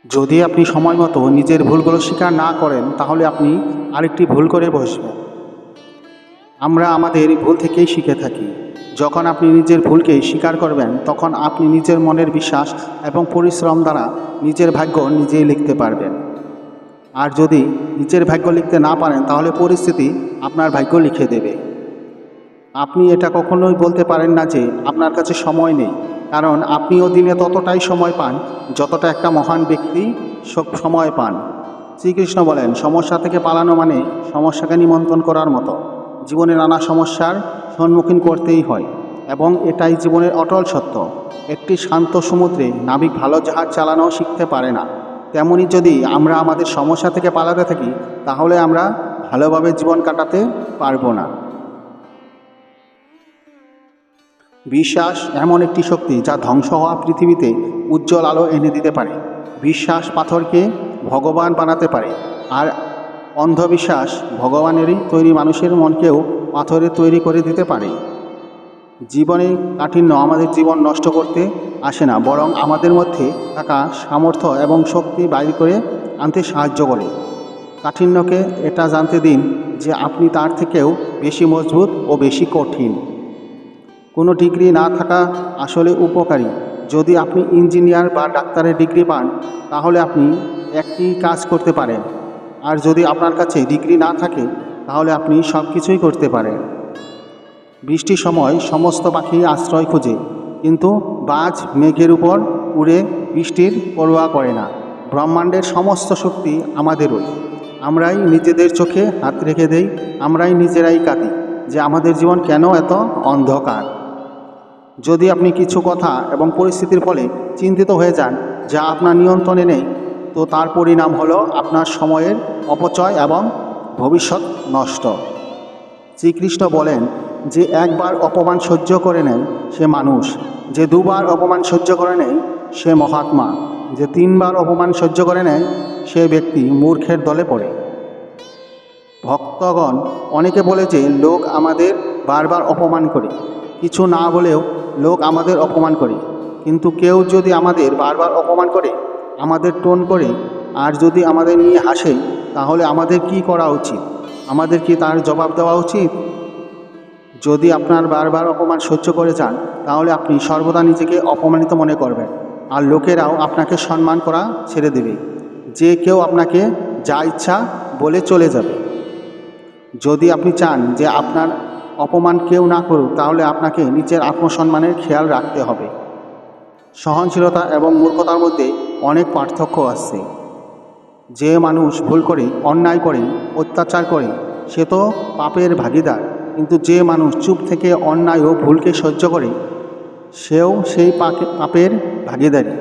যদি আপনি সময় মতো নিজের ভুলগুলো স্বীকার না করেন তাহলে আপনি আরেকটি ভুল করে বসবেন। আমরা আমাদের ভুল থেকেই শিখে থাকি। যখন আপনি নিজের ভুলকে স্বীকার করবেন তখন আপনি নিজের মনের বিশ্বাস এবং পরিশ্রম দ্বারা নিজের ভাগ্য নিজেই লিখতে পারবেন। আর যদি নিজের ভাগ্য লিখতে না পারেন তাহলে পরিস্থিতি আপনার ভাগ্য লিখে দেবে। আপনি এটা কখনোই বলতে পারেন না যে আপনার কাছে সময় নেই, কারণ আপনিও দিনে ততটাই সময় পান যতটা একটা মহান ব্যক্তি সময় পান। শ্রীকৃষ্ণ বলেন, সমস্যা থেকে পালানো মানে সমস্যাকে নিমন্ত্রণ করার মতো। জীবনে নানা সমস্যার সম্মুখীন করতেই হয় এবং এটাই জীবনের অটল সত্য। একটি শান্ত সমুদ্রে নাবিক ভালো জাহাজ চালানো শিখতে পারে না, তেমনি যদি আমরা আমাদের সমস্যা থেকে পালাতে থাকি তাহলে আমরা ভালোভাবে জীবন কাটাতে পারবো না। বিশ্বাস এমন একটি শক্তি যা ধ্বংস হওয়া পৃথিবীতে উজ্জ্বল আলো এনে দিতে পারে। বিশ্বাস পাথরকে ভগবান বানাতে পারে, আর অন্ধবিশ্বাস ভগবানেরই তৈরি মানুষের মনকেও পাথরে তৈরি করে দিতে পারে। জীবনে কাঠিন্য আমাদের জীবন নষ্ট করতে আসে না, বরং আমাদের মধ্যে থাকা সামর্থ্য এবং শক্তি বাইর করে আনতে সাহায্য করে। কাঠিন্যকে এটা জানতে দিন যে আপনি তার থেকেও বেশি মজবুত ও বেশি কঠিন। কোনো ডিগ্রি না থাকা আসলে উপকারী। যদি আপনি ইঞ্জিনিয়ার বা ডাক্তারের ডিগ্রি পান তাহলে আপনি একটি কাজ করতে পারেন, আর যদি আপনার কাছে ডিগ্রি না থাকে তাহলে আপনি সব কিছুই করতে পারেন। বৃষ্টির সময় সমস্ত পাখি আশ্রয় খোঁজে, কিন্তু বাজ মেঘের উপর উড়ে বৃষ্টির পরোয়া করে না। ব্রহ্মাণ্ডের সমস্ত শক্তি আমাদেরই। আমরাই নিজেদের চোখে হাত রেখে দেই, আমরাই নিজেরাই কাঁদি যে আমাদের জীবন কেন এত অন্ধকার। যদি আপনি কিছু কথা এবং পরিস্থিতির ফলে চিন্তিত হয়ে যান যা আপনার নিয়ন্ত্রণে নেই, তো তার পরিণাম হলো আপনার সময়ের অপচয় এবং ভবিষ্যৎ নষ্ট। শ্রীকৃষ্ণ বলেন যে একবার অপমান সহ্য করে নেয় সে মানুষ, যে দুবার অপমান সহ্য করে নেয় সে মহাত্মা, যে তিনবার অপমান সহ্য করে নেয় সে ব্যক্তি মূর্খের দলে পড়ে। ভক্তগণ অনেকে বলে যে লোক আমাদের বারবার অপমান করে, কিছু না বলেও লোক আমাদের অপমান করে। কিন্তু কেউ যদি আমাদের বারবার অপমান করে, আমাদের টোন করে, আর যদি আমাদের নিয়ে হাসে, তাহলে আমাদের কি করা উচিত? আমাদের কি তার জবাব দেওয়া উচিত? যদি আপনার বারবার অপমান সহ্য করে যান তাহলে আপনি সর্বদা নিজেকে অপমানিত মনে করবেন, আর লোকেরাও আপনাকে সম্মান করা ছেড়ে দেবে। যে কেউ আপনাকে যা ইচ্ছা বলে চলে যাবে। যদি আপনি চান যে আপনার অপমান কেউ না করুক তাহলে আপনাকে নিজের আত্মসম্মানের খেয়াল রাখতে হবে। সহনশীলতা এবং মূর্খতার মধ্যে অনেক পার্থক্য আছে। যে মানুষ ভুল করে, অন্যায় করে, অত্যাচার করে সে তো পাপের ভাগিদার, কিন্তু যে মানুষ চুপ থেকে অন্যায় ও ভুলকে সহ্য করে সেও সেই পাপের ভাগিদারি।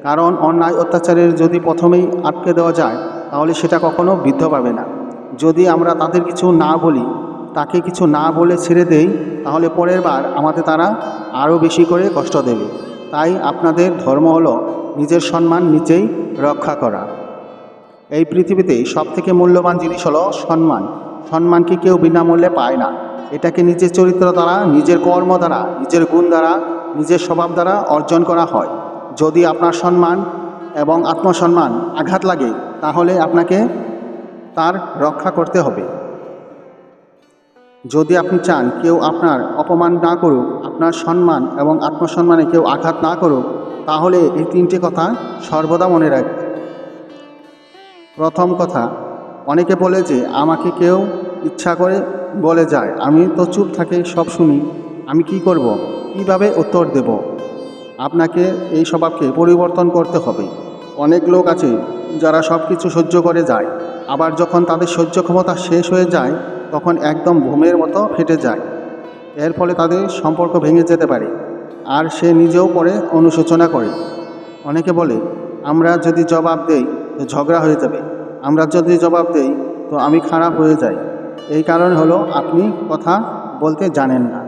কারণ অন্যায় অত্যাচারের যদি প্রথমেই আটকে দেওয়া যায় তাহলে সেটা কখনো বৃদ্ধি পাবে না। যদি আমরা তাদের কিছু না বলি, তাকে কিছু না বলে ছেড়ে দেই, তাহলে পরের বার আমাদের তারা আরও বেশি করে কষ্ট দেবে। তাই আপনাদের ধর্ম হলো নিজের সম্মান নিজেই রক্ষা করা। এই পৃথিবীতে সবথেকে মূল্যবান জিনিস হলো সম্মান। সম্মানকে কেউ বিনামূল্যে পায় না। এটাকে নিজের চরিত্র দ্বারা, নিজের কর্ম দ্বারা, নিজের গুণ দ্বারা, নিজের স্বভাব দ্বারা অর্জন করা হয়। যদি আপনার সম্মান এবং আত্মসম্মান আঘাত লাগে তাহলে আপনাকে তার রক্ষা করতে হবে। যদি আপনি চান কেউ আপনার অপমান না করুক, আপনার সম্মান এবং আত্মসম্মানে কেউ আঘাত না করুক, তাহলে এই তিনটে কথা সর্বদা মনে রাখবেন। প্রথম কথা, অনেকে বলে যে আমাকে কেউ ইচ্ছা করে বলে যায়, আমি তো চুপ থাকে সব শুনি, আমি কি করব, কিভাবে উত্তর দেব? আপনাকে এই স্বভাবকে পরিবর্তন করতে হবে। অনেক লোক আছে যারা সব কিছু সহ্য করে যায়, আবার যখন তাদের সহ্য ক্ষমতা শেষ হয়ে যায় তখন একদম ঘুমের মতো ফেটে যায়। এর ফলে তাদের সম্পর্ক ভেঙে যেতে পারে, আর সে নিজেও পরে অনুশোচনা করে। অনেকে বলে আমরা যদি জবাব দেই তো ঝগড়া হয়ে যাবে, আমরা যদি জবাব দেই তো আমি খারাপ হয়ে যাই। এই কারণ হলো আপনি কথা বলতে জানেন না।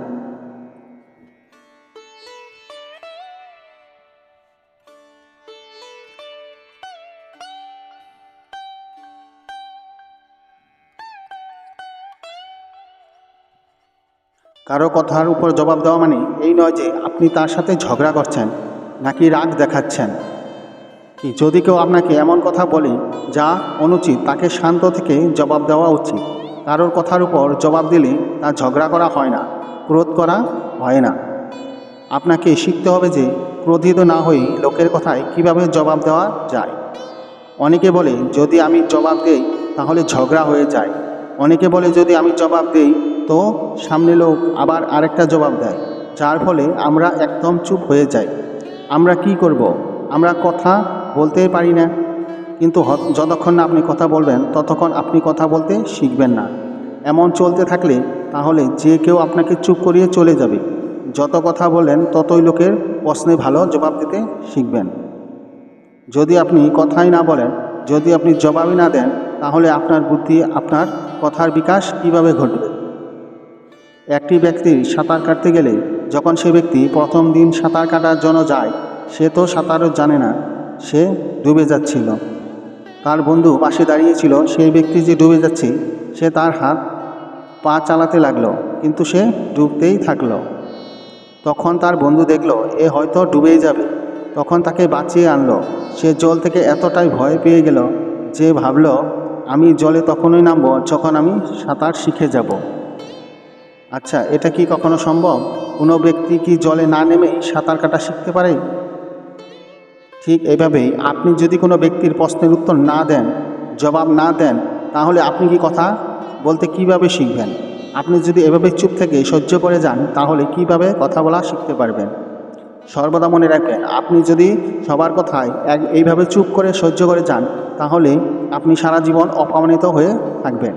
কারো কথার উপর জবাব দেওয়া মানে এই নয় যে আপনি তার সাথে ঝগড়া করছেন নাকি রাগ দেখাচ্ছেন। কি যদি কেউ আপনাকে এমন কথা বলে যা অনুচিত, তাকে শান্ত থেকে জবাব দেওয়া উচিত। কারোর কথার উপর জবাব দিলে তা ঝগড়া করা হয় না, ক্রোধ করা হয় না। আপনাকে শিখতে হবে যে ক্রোধিত না হয়ে লোকের কথায় কিভাবে জবাব দেওয়া যায়। অনেকে বলে যদি আমি জবাব দেই তাহলে ঝগড়া হয়ে যায়। অনেকে বলে যদি আমি জবাব দেই তো সামনে লোক আবার আরেকটা জবাব দেয়, যার ফলে আমরা একদম চুপ হয়ে যাই। আমরা কি করব? আমরা কথা বলতেই পারি না। কিন্তু যতক্ষণ না আপনি কথা বলবেন ততক্ষণ আপনি কথা বলতে শিখবেন না। এমন চলতে থাকলে তাহলে যে কেউ আপনাকে চুপ করিয়ে চলে যাবে। যত কথা বলেন ততই লোকের প্রশ্নে ভালো জবাব দিতে শিখবেন। যদি আপনি কথাই না বলেন, যদি আপনি জবাবই না দেন, তাহলে আপনার বুদ্ধি, আপনার কথার বিকাশ কিভাবে ঘটবে? একটি ব্যক্তি সাঁতার কাটতে গেলে যখন সে ব্যক্তি প্রথম দিন সাঁতার কাটার জন্য যায়, সে তো সাঁতারও জানে না, সে ডুবে যাচ্ছিল। তার বন্ধু পাশে দাঁড়িয়েছিল। সেই ব্যক্তি যে ডুবে যাচ্ছে সে তার হাত পা চালাতে লাগলো, কিন্তু সে ডুবতেই থাকলো। তখন তার বন্ধু দেখলো এ হয়তো ডুবেই যাবে, তখন তাকে বাঁচিয়ে আনলো। সে জল থেকে এতটাই ভয় পেয়ে গেল যে ভাবলো আমি জলে তখনই নামবো যখন আমি সাঁতার শিখে যাব। আচ্ছা, এটা কি কখনো সম্ভব? কোনো ব্যক্তি কি জলে না নেমেই সাঁতার কাটা শিখতে পারে? ঠিক এইভাবেই আপনি যদি কোনো ব্যক্তির প্রশ্নের উত্তর না দেন, জবাব না দেন, তাহলে আপনি কি কথা বলতে কিভাবে শিখবেন? আপনি যদি এভাবে চুপ থেকে সহ্য করে যান তাহলে কিভাবে কথা বলা শিখতে পারবেন? সর্বদা মনে রাখবেন, আপনি যদি সবার কথায় এইভাবে চুপ করে সহ্য করে যান তাহলে আপনি সারা জীবন অপমানিত হয়ে থাকবেন।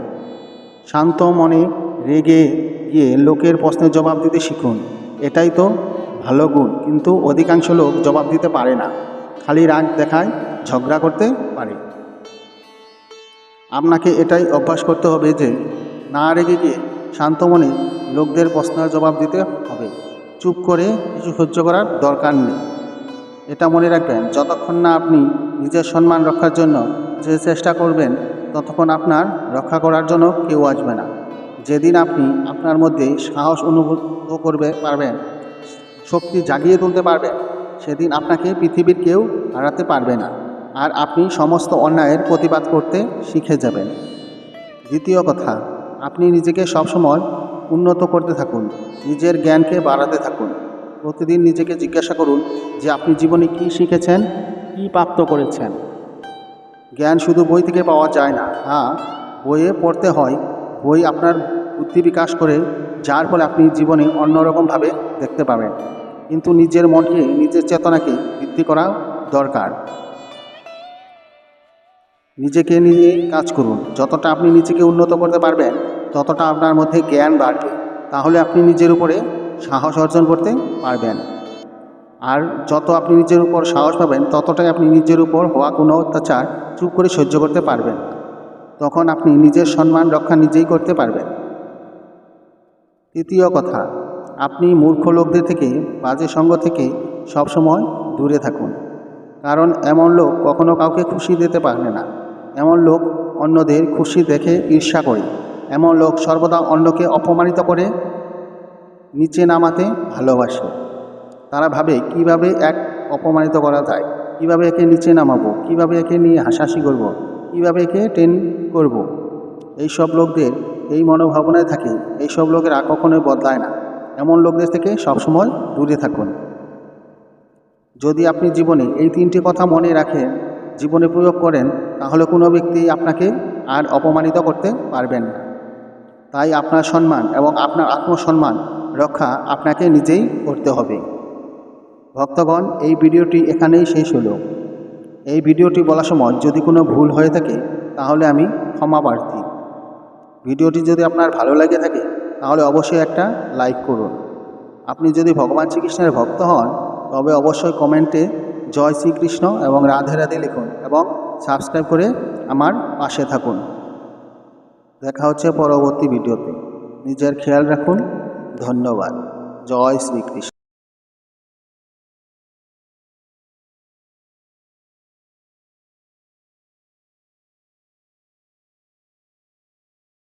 শান্ত মনে রেগে গিয়ে লোকের প্রশ্নের জবাব দিতে শিখুন। এটাই তো ভালো গুণ। কিন্তু অধিকাংশ লোক জবাব দিতে পারে না, খালি রাগ দেখায়, ঝগড়া করতে পারে। আপনাকে এটাই অভ্যাস করতে হবে যে না রেগে গিয়ে শান্ত মনে লোকদের প্রশ্নের জবাব দিতে হবে। চুপ করে কিছু সহ্য করার দরকার নেই। এটা মনে রাখবেন, যতক্ষণ না আপনি নিজের সম্মান রক্ষার জন্য যে চেষ্টা করবেন ততক্ষণ আপনার রক্ষা করার জন্য কেউ আসবে না। যেদিন আপনি আপনার মধ্যে সাহস অনুভব করবে পারবেন, শক্তি জাগিয়ে তুলতে পারবেন, সেদিন আপনাকে পৃথিবীর কেউ হারাতে পারবে না। আর আপনি সমস্ত অন্যায়ের প্রতিবাদ করতে শিখে যাবেন। দ্বিতীয় কথা, আপনি নিজেকে সবসময় উন্নত করতে থাকুন, নিজের জ্ঞানকে বাড়াতে থাকুন। প্রতিদিন নিজেকে জিজ্ঞাসা করুন যে আপনি জীবনে কী শিখেছেন, কী প্রাপ্ত করেছেন। জ্ঞান শুধু বই থেকে পাওয়া যায় না। হ্যাঁ, বইয়ে পড়তে হয়, বই আপনার বুদ্ধি বিকাশ করে, যার ফলে আপনি জীবনে অন্যরকমভাবে দেখতে পাবেন। কিন্তু নিজের মনকে, নিজের চেতনাকে বৃদ্ধি করা দরকার। নিজেকে নিয়ে কাজ করুন। যতটা আপনি নিজেকে উন্নত করতে পারবেন ততটা আপনার মধ্যে জ্ঞান বাড়বে। তাহলে আপনি নিজের উপরে সাহস অর্জন করতে পারবেন। আর যত আপনি নিজের উপর সাহস পাবেন ততটাই আপনি নিজের উপর হওয়া কোনো অত্যাচার চুপ করে সহ্য করতে পারবেন। তখন আপনি নিজের সম্মান রক্ষা নিজেই করতে পারবেন। তৃতীয় কথা, আপনি মূর্খ লোকদের থেকে, বাজে সঙ্গ থেকে সবসময় দূরে থাকুন। কারণ এমন লোক কখনো কাউকে খুশি দিতে পারে না। এমন লোক অন্যদের খুশি দেখে ঈর্ষা করে। এমন লোক সর্বদা অন্যকে অপমানিত করে নিচে নামাতে ভালোবাসে। তারা ভাবে কিভাবে এক অপমানিত করা যায়, কিভাবে একে নিচে নামাবো, কিভাবে একে নিয়ে হাসাহাসি করব, কিভাবে একে টেন করব। এইসব লোকদের এই মনোভাবনায় থাকে। এইসব লোকেরা কখনোই বদলায় না। এমন লোকদের থেকে সবসময় দূরে থাকুন। যদি আপনি জীবনে এই তিনটি কথা মনে রাখেন, জীবনে প্রয়োগ করেন, তাহলে কোনো ব্যক্তি আপনাকে আর অপমানিত করতে পারবেন না। তাই আপনার সম্মান এবং আপনার আত্মসম্মান রক্ষা আপনাকে নিজেই করতে হবে। ভক্তগণ, এই ভিডিওটি এখানেই শেষ হলো। এই ভিডিওটি বলার সময় যদি কোনো ভুল হয়ে থাকে তাহলে আমি ক্ষমা প্রার্থী। ভিডিওটি যদি আপনার ভালো লাগে থাকে তাহলে অবশ্যই একটা লাইক করুন। আপনি যদি ভগবান শ্রীকৃষ্ণের ভক্ত হন তবে অবশ্যই কমেন্টে জয় শ্রীকৃষ্ণ এবং রাধে রাধে লিখুন এবং সাবস্ক্রাইব করে আমার পাশে থাকুন। দেখা হচ্ছে পরবর্তী ভিডিওতে। নিজের খেয়াল রাখুন। ধন্যবাদ। জয় শ্রীকৃষ্ণ।